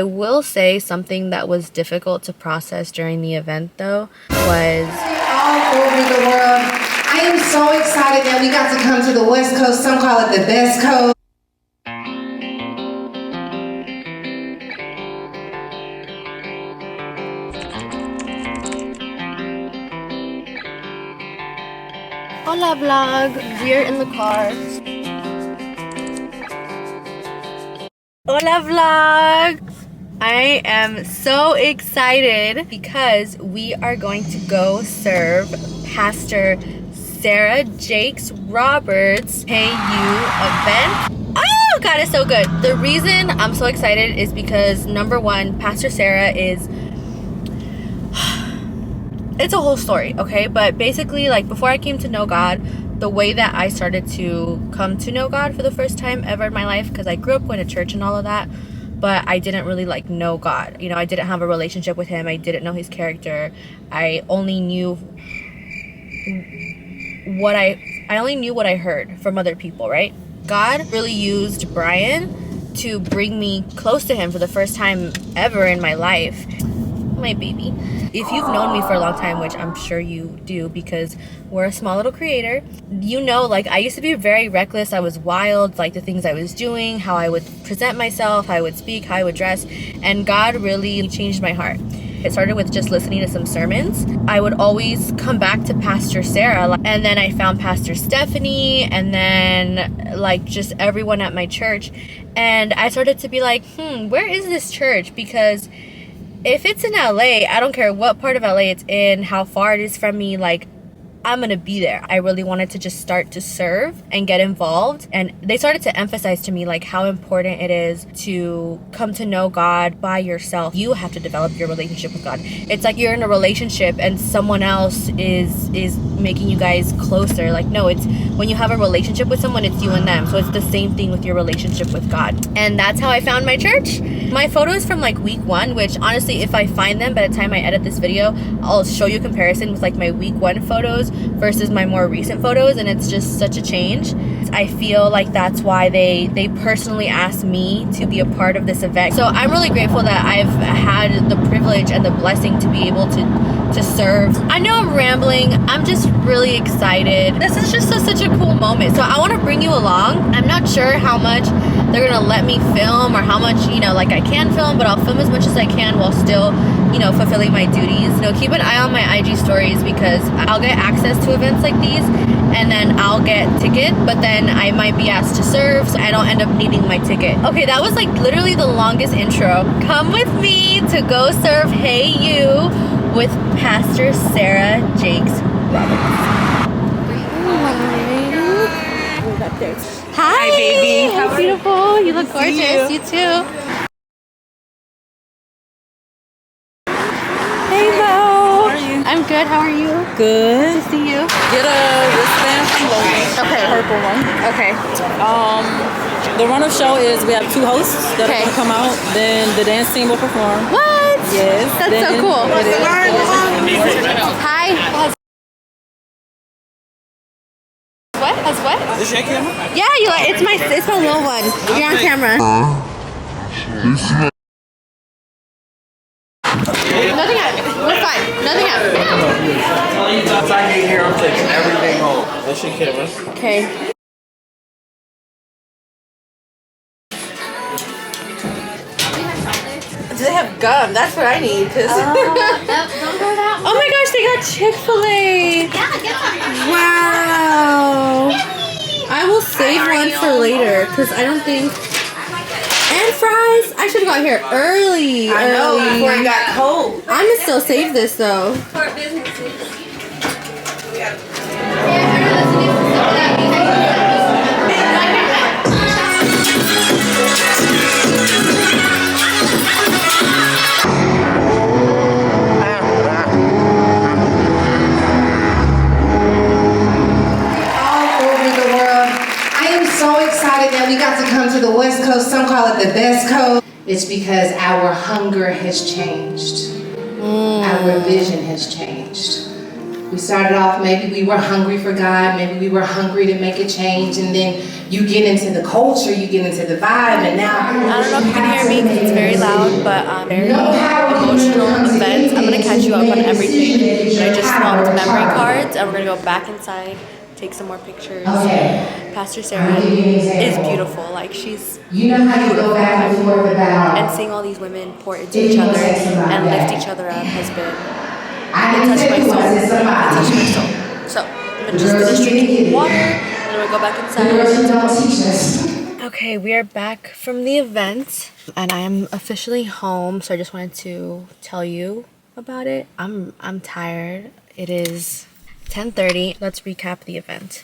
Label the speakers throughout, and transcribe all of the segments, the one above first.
Speaker 1: I will say something that was difficult to process during the event though was
Speaker 2: all over the world. I am so excited that we got to come to the West Coast. Some call it the best coast.
Speaker 1: Hola vlog, we're in the car. Hola vlog! I am so excited because we are going to go serve Pastor Sarah Jakes Roberts' Hey You event. Oh God, it's so good. The reason I'm so excited is because number one, Pastor Sarah is, it's a whole story, okay? But basically, like, before I came to know God, the way that I started to come to know God for the first time ever in my life, because I grew up going to church and all of that, but I didn't really like know God. You know, I didn't have a relationship with him. I didn't know his character. I only knew what I heard from other people, right? God really used Bryan to bring me close to him for the first time ever in my life. My baby. If you've known me for a long time, which I'm sure you do because we're a small little creator, you know, like, I used to be very reckless. I was wild, like the things I was doing, how I would present myself, how I would speak, how I would dress, and God really changed my heart. It started with just listening to some sermons. I would always come back to Pastor Sarah, and then I found Pastor Stephanie, and then like just everyone at my church, and I started to be like, where is this church? Because if it's in LA, I don't care what part of LA it's in, how far it is from me, like, I'm gonna be there. I really wanted to just start to serve and get involved. And they started to emphasize to me like how important it is to come to know God by yourself. You have to develop your relationship with God. It's like you're in a relationship and someone else is making you guys closer. Like, no, it's when you have a relationship with someone, it's you and them. So it's the same thing with your relationship with God. And that's how I found my church. My photos from like week 1, which honestly, if I find them by the time I edit this video, I'll show you a comparison with like my week 1 photos versus my more recent photos, and it's just such a change. I feel like that's why they personally asked me to be a part of this event. So I'm really grateful that I've had the privilege and the blessing to be able to serve. I know I'm rambling. I'm just really excited. This is just such a cool moment. So I want to bring you along. I'm not sure how much they're gonna let me film or how much, you know, like I can film, but I'll film as much as I can while still, you know, fulfilling my duties. You know, keep an eye on my IG stories because I'll get access to events like these and then I'll get ticket, but then I might be asked to serve, so I don't end up needing my ticket. Okay, that was like literally the longest intro. Come with me to go serve Hey You with Pastor Sarah Jakes Roberts. Hi, baby. How beautiful. You look gorgeous. You too. Hey, Mo.
Speaker 3: How are you?
Speaker 1: I'm good. How are you?
Speaker 3: Good.
Speaker 1: Good to see you.
Speaker 3: Get a wristband from Logan.
Speaker 1: Okay.
Speaker 3: Purple one.
Speaker 1: Okay.
Speaker 3: The run-up show is we have 2 hosts that are going to come out. Then the dance team will perform.
Speaker 1: What?
Speaker 3: Yes.
Speaker 1: That's so cool. Hi. What? Has what?
Speaker 4: Is this your camera?
Speaker 1: Yeah, it's my little one. You're on camera. Nothing happened. We're fine. Nothing happened.
Speaker 4: Once I get here, I'm taking everything home. That's your camera.
Speaker 1: Okay. Do they have gum? That's what I need. Oh my gosh, they got Chick-fil-A.
Speaker 5: Yeah, get some.
Speaker 1: Wow. I will save one for later because I don't think. And fries. I should have got here early.
Speaker 2: I know, before it got cold.
Speaker 1: I'm gonna still save this though.
Speaker 5: For businesses.
Speaker 2: That we got to come to the West Coast. Some call it the best coast. It's because our hunger has changed. Our vision has changed. We started off, maybe we were hungry for God, maybe we were hungry to make a change, and then you get into the culture, you get into the vibe, and now...
Speaker 1: I don't know if you can hear me because it's very loud, but very emotional events. I'm going to catch you up on everything. But I just swapped memory cards, and we're going to go back inside, take some more pictures. Pastor Sarah is beautiful. Like, she's beautiful. And seeing all these women pour into each other and lift each other up has been... It touched my soul. It touched my soul. So, I'm just gonna drink water, and then we'll go back inside. Okay, we are back from the event, and I am officially home, so I just wanted to tell you about it. I'm tired. It is 10:30. Let's recap the event.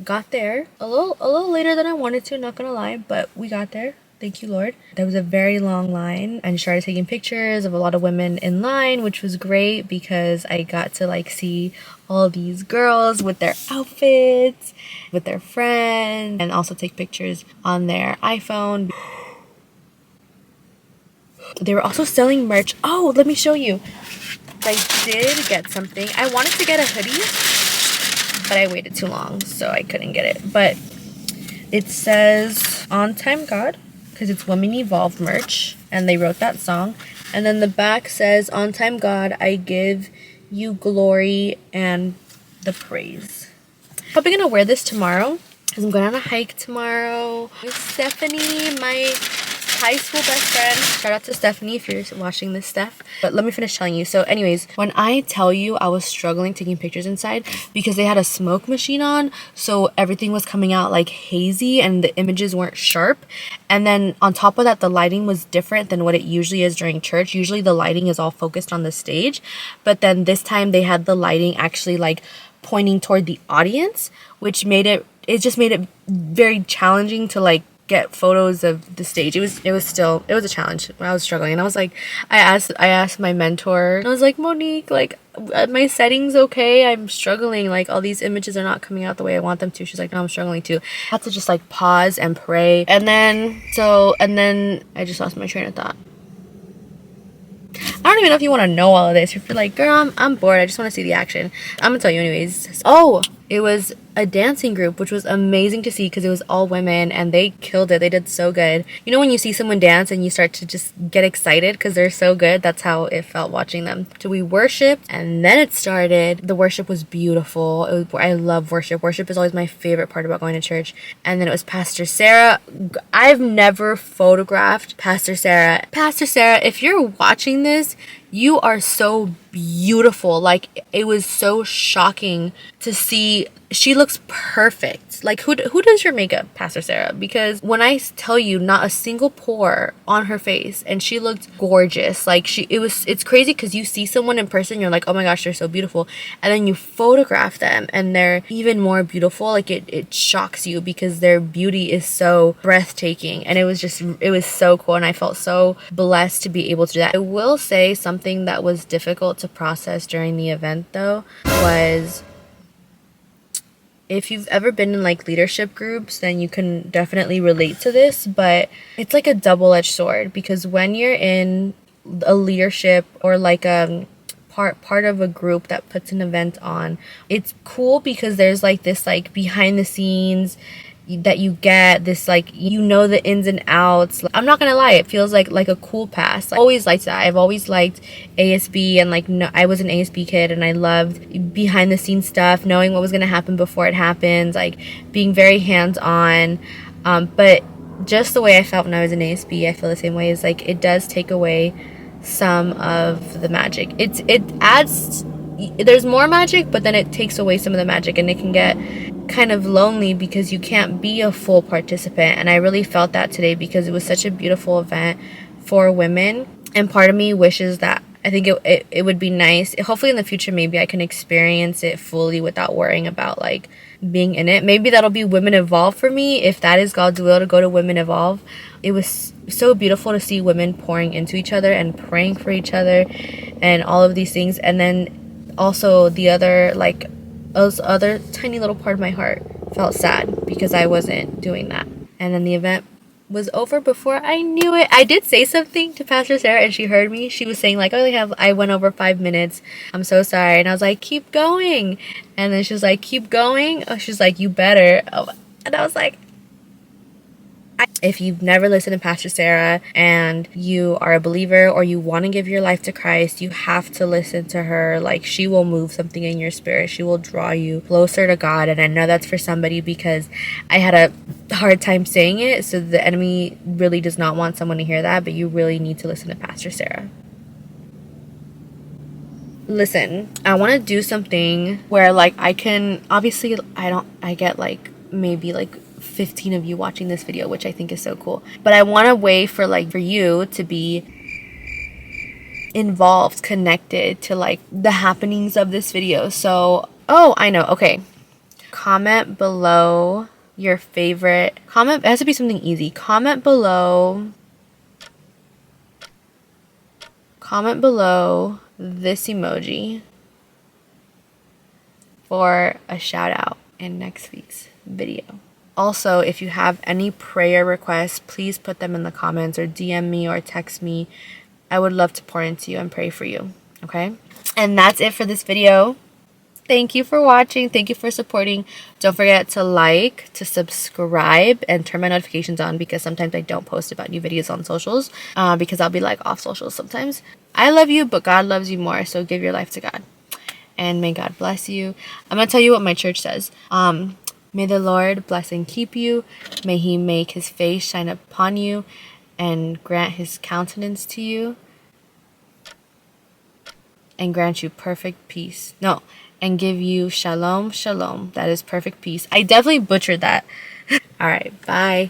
Speaker 1: Got there a little later than I wanted to, not gonna lie, but we got there. Thank you, Lord. There was a very long line, and I started taking pictures of a lot of women in line, which was great because I got to like see all these girls with their outfits, with their friends, and also take pictures on their iPhone. They were also selling merch. Oh, let me show you. I did get something. I wanted to get a hoodie, but I waited too long, so I couldn't get it. But it says On Time God, because it's Women Evolve merch, and they wrote that song. And then the back says, On Time God, I give you glory and the praise. Probably gonna wear this tomorrow because I'm going on a hike tomorrow with Stephanie, my high school best friend. Shout out to Stephanie if you're watching this, Steph. But let me finish telling you. So anyways, when I tell you I was struggling taking pictures inside because they had a smoke machine on, so everything was coming out like hazy and the images weren't sharp. And then on top of that, the lighting was different than what it usually is during church. Usually the lighting is all focused on the stage, but then this time they had the lighting actually like pointing toward the audience, which made it just made it very challenging to like get photos of the stage. It was a challenge when I was struggling, and I was like, I asked my mentor, and I was like, Monique, like, my settings okay? I'm struggling, like all these images are not coming out the way I want them to. She's like, no, I'm struggling too. I had to just like pause and pray, and then I just lost my train of thought. I don't even know if you want to know all of this. If you're like, girl, I'm bored, I just want to see the action, I'm gonna tell you anyways. Oh, it was a dancing group, which was amazing to see because it was all women and they killed it. They did so good. You know when you see someone dance and you start to just get excited because they're so good? That's how it felt watching them. So we worshiped and then it started. The worship was beautiful. I love worship. Worship is always my favorite part about going to church. And then it was Pastor Sarah. I've never photographed Pastor Sarah. Pastor Sarah, if you're watching this, you are so beautiful. Like, it was so shocking to see. She looks perfect. Like, who does your makeup, Pastor Sarah? Because when I tell you, not a single pore on her face, and she looked gorgeous. Like, it's crazy because you see someone in person, you're like, oh my gosh, they're so beautiful, and then you photograph them and they're even more beautiful. Like, it shocks you because their beauty is so breathtaking, and it was so cool, and I felt so blessed to be able to do that. I will say something that was difficult to process during the event though was, if you've ever been in like leadership groups, then you can definitely relate to this, but it's like a double-edged sword, because when you're in a leadership or like a part of a group that puts an event on, it's cool because there's like this like behind the scenes that you get, this like, you know, the ins and outs. I'm not gonna lie, it feels like a cool pass. I always liked that. I've always liked ASB, and like, no, I was an ASB kid and I loved behind the scenes stuff, knowing what was gonna happen before it happens, like being very hands-on. But just the way I felt when I was in ASB, I feel the same way. Is like, it does take away some of the magic. It adds, there's more magic, but then it takes away some of the magic, and it can get kind of lonely because you can't be a full participant. And I really felt that today because it was such a beautiful event for women, and part of me wishes that, I think it would be nice, hopefully in the future, maybe I can experience it fully without worrying about like being in it. Maybe that'll be Women Evolve for me, if that is God's will, to go to Women Evolve. It was so beautiful to see women pouring into each other and praying for each other and all of these things. And then also the other, like, those other tiny little part of my heart felt sad because I wasn't doing that. And then the event was over before I knew it. I did say something to Pastor Sarah and she heard me. She was saying like, oh, I went over 5 minutes. I'm so sorry. And I was like, keep going. And then she was like, keep going. Oh, she's like, you better. Oh, and I was like, if you've never listened to Pastor Sarah and you are a believer or you want to give your life to Christ, you have to listen to her. Like, she will move something in your spirit. She will draw you closer to God. And I know that's for somebody because I had a hard time saying it. So the enemy really does not want someone to hear that, but you really need to listen to Pastor Sarah. Listen, I want to do something where like I can, obviously I get like maybe like 15 of you watching this video, which I think is so cool, but I want a way for you to be involved, connected to like the happenings of this video. So, oh, I know. Okay. Comment below your favorite comment. It has to be something easy. Comment below this emoji for a shout out in next week's video. Also, if you have any prayer requests, please put them in the comments or DM me or text me. I would love to pour into you and pray for you, okay? And that's it for this video. Thank you for watching. Thank you for supporting. Don't forget to like, to subscribe, and turn my notifications on because sometimes I don't post about new videos on socials because I'll be like off socials sometimes. I love you, but God loves you more, so give your life to God. And may God bless you. I'm going to tell you what my church says. May the Lord bless and keep you. May he make his face shine upon you and grant his countenance to you and grant you perfect peace. No, and give you shalom, shalom. That is perfect peace. I definitely butchered that. All right, bye.